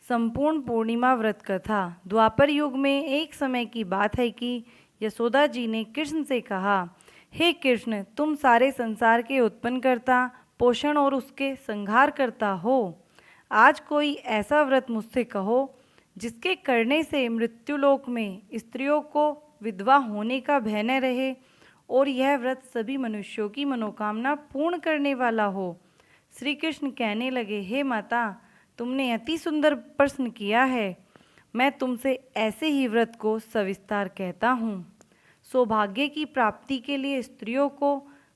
संपूर्ण पूर्णिमा व्रत कथा। द्वापर युग में एक समय की बात है कि यशोदा जी ने कृष्ण से कहा, हे कृष्ण, तुम सारे संसार के उत्पन्न करता, पोषण और उसके संहार करता हो। आज कोई ऐसा व्रत मुझसे कहो जिसके करने से मृत्युलोक में स्त्रियों को विधवा होने का भय न रहे और यह व्रत सभी मनुष्यों की मनोकामना पूर्ण करने वाला हो। श्री कृष्ण कहने लगे, हे माता, तुमने अति सुंदर प्रश्न किया है। मैं तुमसे ऐसे ही व्रत को सविस्तार कहता हूँ। सौभाग्य की प्राप्ति के लिए स्त्रियों को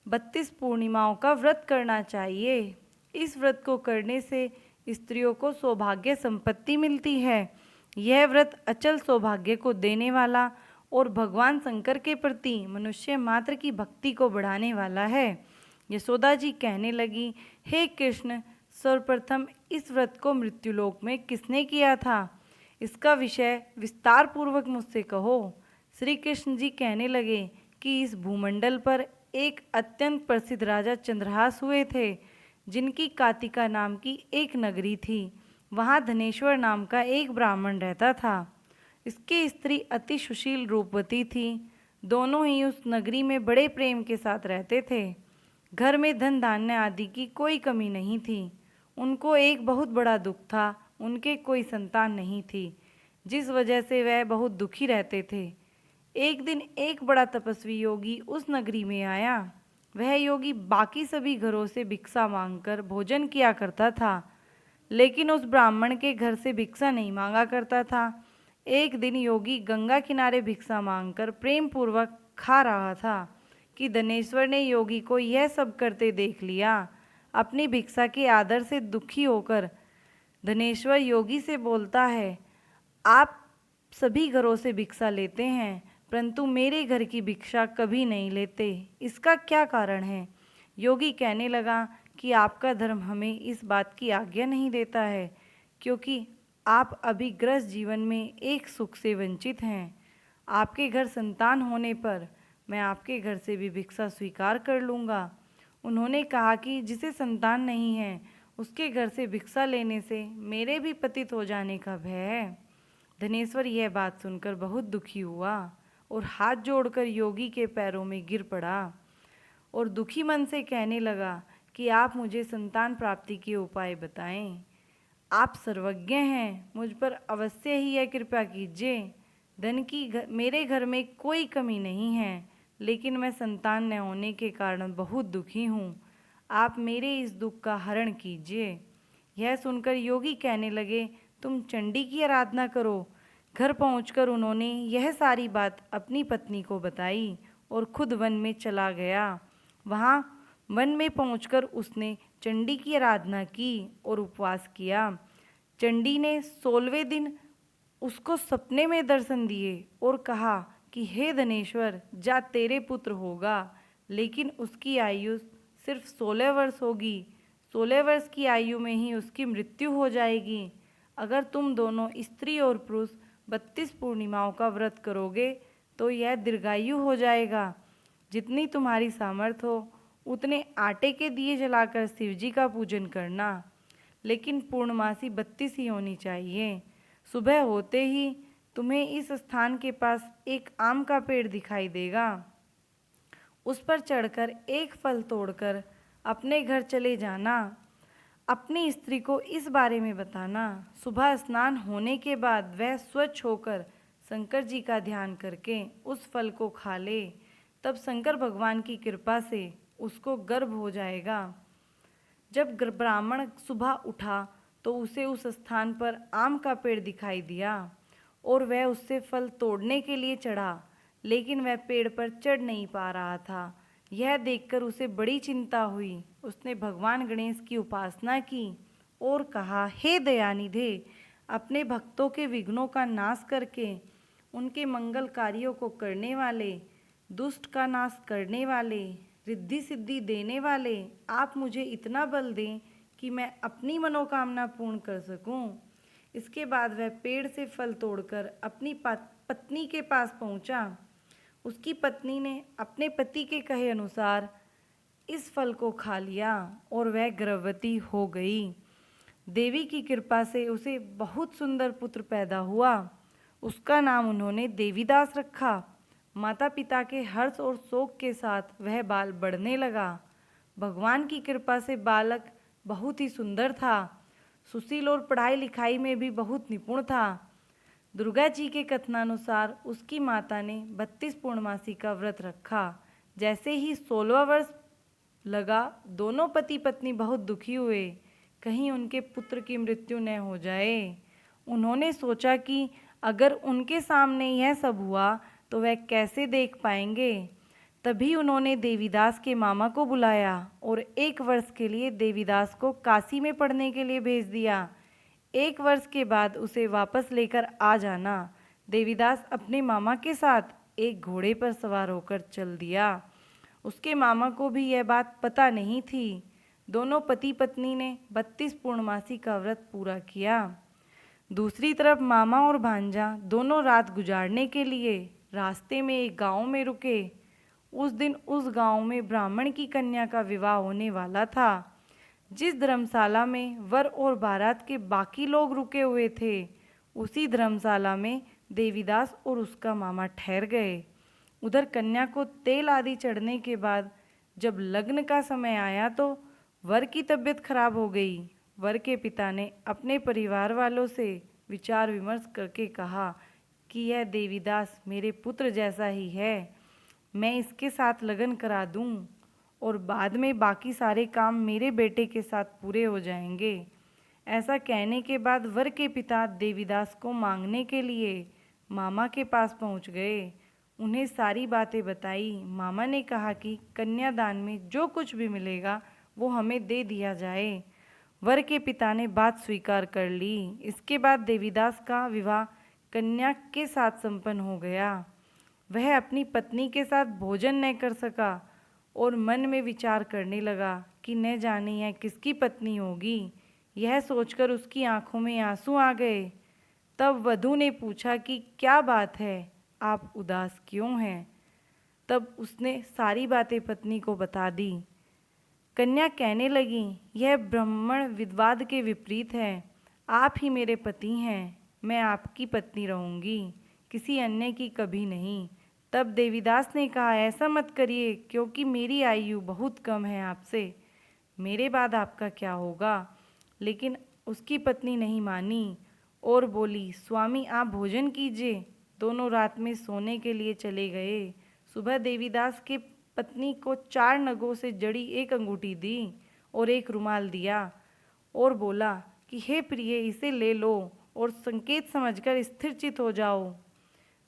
32 पूर्णिमाओं का व्रत करना चाहिए। इस व्रत को करने से स्त्रियों को सौभाग्य संपत्ति मिलती है। यह व्रत अचल सौभाग्य को देने वाला और भगवान शंकर के प्रति मनुष्य मात्र की भक्ति को बढ़ाने वाला है। यशोदा जी कहने लगी, हे कृष्ण, सर्वप्रथम इस व्रत को मृत्युलोक में किसने किया था? इसका विषय विस्तार पूर्वक मुझसे कहो। श्री कृष्ण जी कहने लगे कि इस भूमंडल पर एक अत्यंत प्रसिद्ध राजा चंद्रहास हुए थे, जिनकी कातिका नाम की एक नगरी थी। वहाँ धनेश्वर नाम का एक ब्राह्मण रहता था। इसकी स्त्री अति सुशील रूपवती थी। दोनों ही उस नगरी में बड़े प्रेम के साथ रहते थे। घर में धन धान्य आदि की कोई कमी नहीं थी। उनको एक बहुत बड़ा दुख था, उनके कोई संतान नहीं थी, जिस वजह से वह बहुत दुखी रहते थे। एक दिन एक बड़ा तपस्वी योगी उस नगरी में आया। वह योगी बाकी सभी घरों से भिक्षा मांगकर भोजन किया करता था, लेकिन उस ब्राह्मण के घर से भिक्षा नहीं मांगा करता था। एक दिन योगी गंगा किनारे भिक्षा मांगकर प्रेम पूर्वक खा रहा था कि धनेश्वर ने योगी को यह सब करते देख लिया। अपनी भिक्षा के आदर से दुखी होकर धनेश्वर योगी से बोलता है, आप सभी घरों से भिक्षा लेते हैं, परंतु मेरे घर की भिक्षा कभी नहीं लेते, इसका क्या कारण है? योगी कहने लगा कि आपका धर्म हमें इस बात की आज्ञा नहीं देता है, क्योंकि आप अभी गृहस्थ जीवन में एक सुख से वंचित हैं। आपके घर संतान होने पर मैं आपके घर से भी भिक्षा स्वीकार कर लूँगा। उन्होंने कहा कि जिसे संतान नहीं है उसके घर से भिक्षा लेने से मेरे भी पतित हो जाने का भय है। धनेश्वर यह बात सुनकर बहुत दुखी हुआ और हाथ जोड़कर योगी के पैरों में गिर पड़ा और दुखी मन से कहने लगा कि आप मुझे संतान प्राप्ति के उपाय बताएं। आप सर्वज्ञ हैं, मुझ पर अवश्य ही यह कृपा कीजिए। धन की मेरे घर में कोई कमी नहीं है, लेकिन मैं संतान न होने के कारण बहुत दुखी हूँ। आप मेरे इस दुख का हरण कीजिए। यह सुनकर योगी कहने लगे, तुम चंडी की आराधना करो। घर पहुंचकर उन्होंने यह सारी बात अपनी पत्नी को बताई और खुद वन में चला गया। वहाँ वन में पहुंचकर उसने चंडी की आराधना की और उपवास किया। चंडी ने 16वें दिन उसको सपने में दर्शन दिए और कहा कि हे धनेश्वर, जा तेरे पुत्र होगा, लेकिन उसकी आयु सिर्फ 16 वर्ष होगी। 16 वर्ष की आयु में ही उसकी मृत्यु हो जाएगी। अगर तुम दोनों स्त्री और पुरुष 32 पूर्णिमाओं का व्रत करोगे तो यह दीर्घायु हो जाएगा। जितनी तुम्हारी सामर्थ्य हो उतने आटे के दिए जलाकर शिवजी का पूजन करना, लेकिन पूर्णमासी 32 ही होनी चाहिए। सुबह होते ही तुम्हें इस स्थान के पास एक आम का पेड़ दिखाई देगा। उस पर चढ़कर एक फल तोड़कर अपने घर चले जाना। अपनी स्त्री को इस बारे में बताना। सुबह स्नान होने के बाद वह स्वच्छ होकर शंकर जी का ध्यान करके उस फल को खा ले, तब शंकर भगवान की कृपा से उसको गर्भ हो जाएगा। जब ब्राह्मण सुबह उठा तो उसे उस स्थान पर आम का पेड़ दिखाई दिया और वह उससे फल तोड़ने के लिए चढ़ा, लेकिन वह पेड़ पर चढ़ नहीं पा रहा था। यह देखकर उसे बड़ी चिंता हुई। उसने भगवान गणेश की उपासना की और कहा, हे दयानिधे, अपने भक्तों के विघ्नों का नाश करके उनके मंगल कार्यों को करने वाले, दुष्ट का नाश करने वाले, रिद्धि सिद्धि देने वाले, आप मुझे इतना बल दें कि मैं अपनी मनोकामना पूर्ण कर सकूं। इसके बाद वह पेड़ से फल तोड़कर अपनी पत्नी के पास पहुंचा। उसकी पत्नी ने अपने पति के कहे अनुसार इस फल को खा लिया और वह गर्भवती हो गई। देवी की कृपा से उसे बहुत सुंदर पुत्र पैदा हुआ। उसका नाम उन्होंने देवीदास रखा। माता पिता के हर्ष और शोक के साथ वह बाल बढ़ने लगा। भगवान की कृपा से बालक बहुत ही सुंदर था, सुशील और पढ़ाई लिखाई में भी बहुत निपुण था। दुर्गा जी के कथनानुसार उसकी माता ने 32 पूर्णमासी का व्रत रखा। जैसे ही 16वां वर्ष लगा, दोनों पति पत्नी बहुत दुखी हुए, कहीं उनके पुत्र की मृत्यु न हो जाए। उन्होंने सोचा कि अगर उनके सामने यह सब हुआ तो वह कैसे देख पाएंगे। तभी उन्होंने देवीदास के मामा को बुलाया और 1 वर्ष के लिए देवीदास को काशी में पढ़ने के लिए भेज दिया। 1 वर्ष के बाद उसे वापस लेकर आ जाना। देवीदास अपने मामा के साथ एक घोड़े पर सवार होकर चल दिया। उसके मामा को भी यह बात पता नहीं थी। दोनों पति पत्नी ने 32 पूर्णमासी का व्रत पूरा किया। दूसरी तरफ मामा और भांजा दोनों रात गुजारने के लिए रास्ते में एक गांव में रुके। उस दिन उस गांव में ब्राह्मण की कन्या का विवाह होने वाला था। जिस धर्मशाला में वर और बारात के बाकी लोग रुके हुए थे, उसी धर्मशाला में देवीदास और उसका मामा ठहर गए। उधर कन्या को तेल आदि चढ़ने के बाद जब लग्न का समय आया तो वर की तबीयत खराब हो गई। वर के पिता ने अपने परिवार वालों से विचार विमर्श करके कहा कि यह देवीदास मेरे पुत्र जैसा ही है, मैं इसके साथ लगन करा दूं और बाद में बाकी सारे काम मेरे बेटे के साथ पूरे हो जाएंगे। ऐसा कहने के बाद वर के पिता देवीदास को मांगने के लिए मामा के पास पहुंच गए। उन्हें सारी बातें बताई। मामा ने कहा कि कन्यादान में जो कुछ भी मिलेगा वो हमें दे दिया जाए। वर के पिता ने बात स्वीकार कर ली। इसके बाद देवीदास का विवाह कन्या के साथ संपन्न हो गया। वह अपनी पत्नी के साथ भोजन न कर सका और मन में विचार करने लगा कि न जाने यह किसकी पत्नी होगी। यह सोचकर उसकी आंखों में आंसू आ गए। तब वधू ने पूछा कि क्या बात है, आप उदास क्यों हैं? तब उसने सारी बातें पत्नी को बता दी। कन्या कहने लगी, यह ब्राह्मण विवाद के विपरीत है। आप ही मेरे पति हैं, मैं आपकी पत्नी रहूंगी, किसी अन्य की कभी नहीं। तब देवीदास ने कहा, ऐसा मत करिए, क्योंकि मेरी आयु बहुत कम है आपसे, मेरे बाद आपका क्या होगा। लेकिन उसकी पत्नी नहीं मानी और बोली, स्वामी आप भोजन कीजिए। दोनों रात में सोने के लिए चले गए। सुबह देवीदास के पत्नी को 4 नगों से जड़ी एक अंगूठी दी और एक रुमाल दिया और बोला कि हे प्रिय, इसे ले लो और संकेत समझकर स्थिरचित हो जाओ।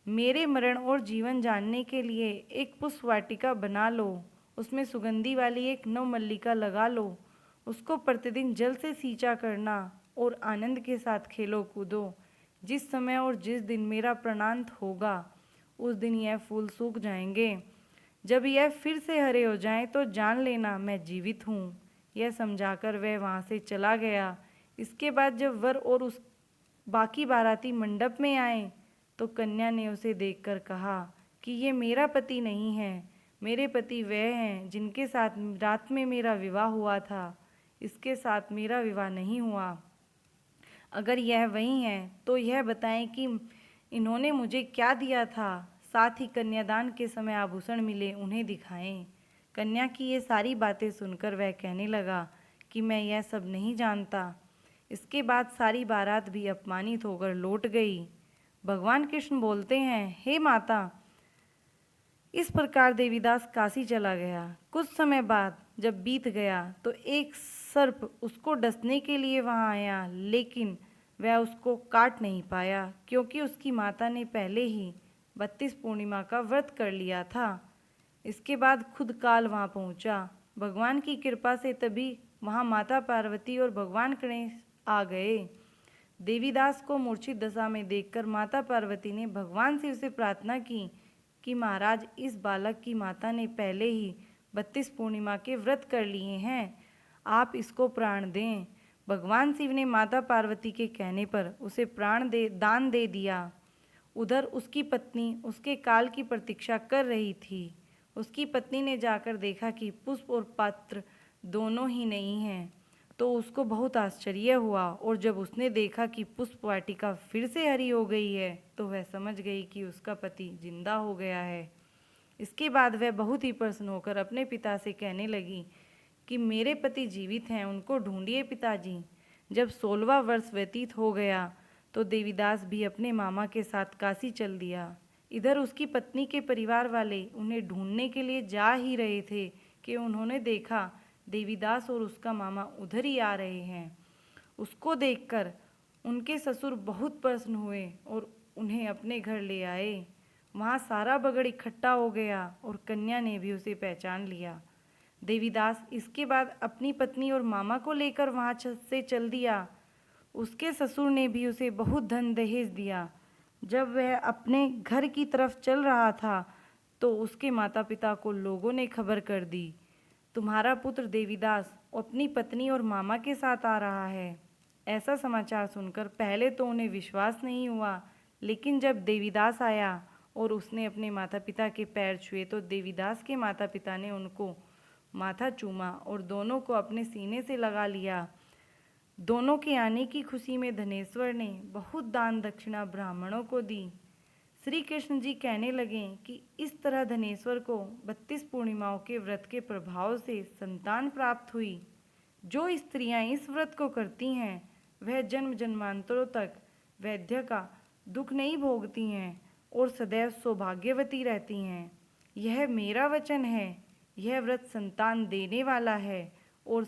मेरे मरण और जीवन जानने के लिए एक पुष्प वाटिका बना लो, उसमें सुगंधी वाली एक नवमल्लिका लगा लो, उसको प्रतिदिन जल से सींचा करना और आनंद के साथ खेलो कूदो। जिस समय और जिस दिन मेरा प्राणांत होगा उस दिन यह फूल सूख जाएंगे। जब यह फिर से हरे हो जाएं तो जान लेना मैं जीवित हूँ। यह समझाकर वह वहाँ से चला गया। इसके बाद जब वर और उस बाकी बाराती मंडप में आए तो कन्या ने उसे देखकर कहा कि ये मेरा पति नहीं है, मेरे पति वह हैं जिनके साथ रात में मेरा विवाह हुआ था, इसके साथ मेरा विवाह नहीं हुआ। अगर यह वही हैं तो यह बताएं कि इन्होंने मुझे क्या दिया था, साथ ही कन्यादान के समय आभूषण मिले उन्हें दिखाएं। कन्या की ये सारी बातें सुनकर वह कहने लगा कि मैं यह सब नहीं जानता। इसके बाद सारी बारात भी अपमानित होकर लौट गई। भगवान कृष्ण बोलते हैं, हे माता। इस प्रकार देवीदास काशी चला गया। कुछ समय बाद जब बीत गया तो एक सर्प उसको डसने के लिए वहाँ आया, लेकिन वह उसको काट नहीं पाया क्योंकि उसकी माता ने पहले ही 32 पूर्णिमा का व्रत कर लिया था। इसके बाद खुद काल वहाँ पहुँचा। भगवान की कृपा से तभी वहाँ माता पार्वती और भगवान गणेश आ गए। देवीदास को मूर्छित दशा में देखकर माता पार्वती ने भगवान शिव से प्रार्थना की कि महाराज, इस बालक की माता ने पहले ही 32 पूर्णिमा के व्रत कर लिए हैं, आप इसको प्राण दें। भगवान शिव ने माता पार्वती के कहने पर उसे दान दे दिया। उधर उसकी पत्नी उसके काल की प्रतीक्षा कर रही थी। उसकी पत्नी ने जाकर देखा कि पुष्प और पात्र दोनों ही नहीं हैं, तो उसको बहुत आश्चर्य हुआ, और जब उसने देखा कि पुष्प वाटिका फिर से हरी हो गई है तो वह समझ गई कि उसका पति जिंदा हो गया है। इसके बाद वह बहुत ही प्रसन्न होकर अपने पिता से कहने लगी कि मेरे पति जीवित हैं, उनको ढूंढिए पिताजी। जब 16वां वर्ष व्यतीत हो गया तो देवीदास भी अपने मामा के साथ काशी चल दिया। इधर उसकी पत्नी के परिवार वाले उन्हें ढूंढने के लिए जा ही रहे थे कि उन्होंने देखा देवीदास और उसका मामा उधर ही आ रहे हैं। उसको देखकर उनके ससुर बहुत प्रसन्न हुए और उन्हें अपने घर ले आए। वहाँ सारा बगड़ इकट्ठा हो गया और कन्या ने भी उसे पहचान लिया। देवीदास इसके बाद अपनी पत्नी और मामा को लेकर वहाँ से चल दिया। उसके ससुर ने भी उसे बहुत धन दहेज दिया। जब वह अपने घर की तरफ चल रहा था तो उसके माता पिता को लोगों ने खबर कर दी, तुम्हारा पुत्र देवीदास अपनी पत्नी और मामा के साथ आ रहा है। ऐसा समाचार सुनकर पहले तो उन्हें विश्वास नहीं हुआ, लेकिन जब देवीदास आया और उसने अपने माता पिता के पैर छुए तो देवीदास के माता पिता ने उनको माथा चूमा और दोनों को अपने सीने से लगा लिया। दोनों के आने की खुशी में धनेश्वर ने बहुत दान दक्षिणा ब्राह्मणों को दी। श्री कृष्ण जी कहने लगे कि इस तरह धनेश्वर को 32 पूर्णिमाओं के व्रत के प्रभाव से संतान प्राप्त हुई। जो स्त्रियां इस व्रत को करती हैं वह जन्म जन्मांतरों तक वैद्य का दुख नहीं भोगती हैं और सदैव सौभाग्यवती रहती हैं। यह मेरा वचन है। यह व्रत संतान देने वाला है और